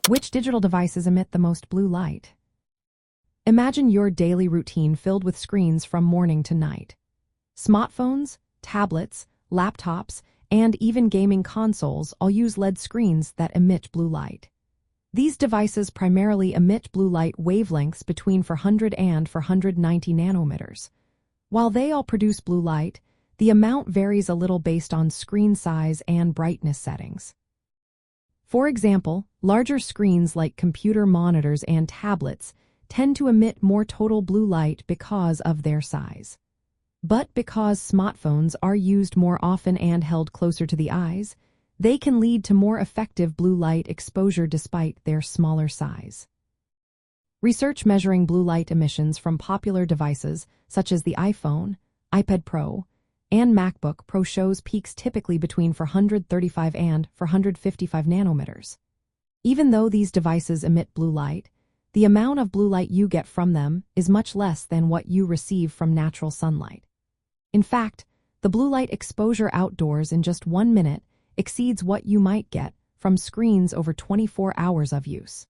Which digital devices emit the most blue light? Imagine your daily routine filled with screens from morning to night. Smartphones, tablets, laptops, and even gaming consoles all use LED screens that emit blue light. These devices primarily emit blue light wavelengths between 400 and 490 nanometers. While they all produce blue light, the amount varies a little based on screen size and brightness settings. For example, larger screens like computer monitors and tablets tend to emit more total blue light because of their size. But because smartphones are used more often and held closer to the eyes, they can lead to more effective blue light exposure despite their smaller size. Research measuring blue light emissions from popular devices such as the iPhone, iPad Pro, and MacBook Pro shows peaks typically between 435 and 455 nanometers. Even though these devices emit blue light, the amount of blue light you get from them is much less than what you receive from natural sunlight. In fact, the blue light exposure outdoors in just 1 minute exceeds what you might get from screens over 24 hours of use.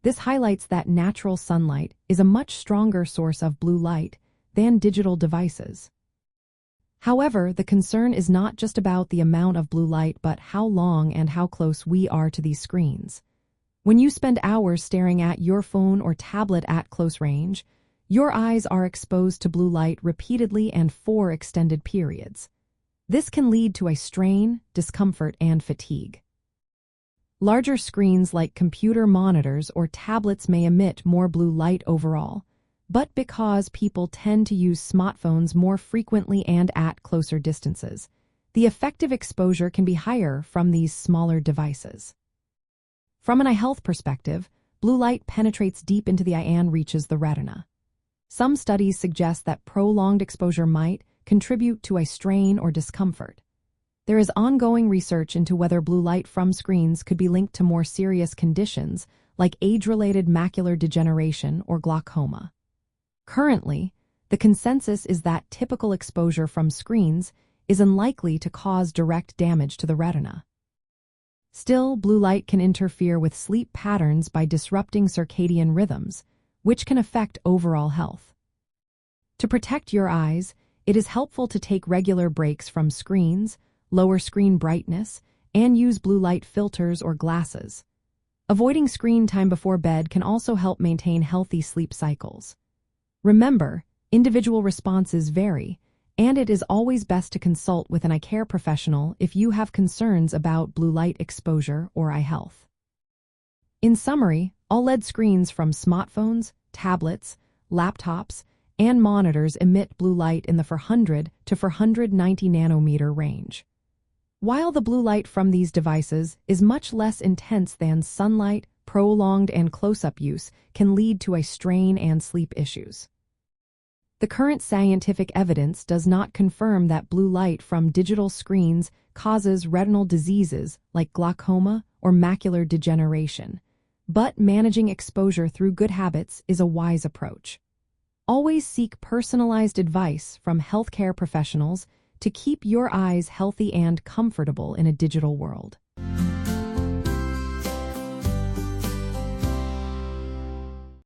This highlights that natural sunlight is a much stronger source of blue light than digital devices. However, the concern is not just about the amount of blue light but how long and how close we are to these screens. When you spend hours staring at your phone or tablet at close range, your eyes are exposed to blue light repeatedly and for extended periods. This can lead to eye strain, discomfort, and fatigue. Larger screens like computer monitors or tablets may emit more blue light overall, but because people tend to use smartphones more frequently and at closer distances, the effective exposure can be higher from these smaller devices. From an eye health perspective, blue light penetrates deep into the eye and reaches the retina. Some studies suggest that prolonged exposure might contribute to eye strain or discomfort. There is ongoing research into whether blue light from screens could be linked to more serious conditions like age-related macular degeneration or glaucoma. Currently, the consensus is that typical exposure from screens is unlikely to cause direct damage to the retina. Still, blue light can interfere with sleep patterns by disrupting circadian rhythms, which can affect overall health. To protect your eyes, it is helpful to take regular breaks from screens, lower screen brightness, and use blue light filters or glasses. Avoiding screen time before bed can also help maintain healthy sleep cycles. Remember, individual responses vary, and it is always best to consult with an eye care professional if you have concerns about blue light exposure or eye health. In summary, OLED screens from smartphones, tablets, laptops, and monitors emit blue light in the 400 to 490 nanometer range. While the blue light from these devices is much less intense than sunlight, prolonged and close-up use can lead to eye strain and sleep issues. The current scientific evidence does not confirm that blue light from digital screens causes retinal diseases like glaucoma or macular degeneration, but managing exposure through good habits is a wise approach. Always seek personalized advice from healthcare professionals to keep your eyes healthy and comfortable in a digital world.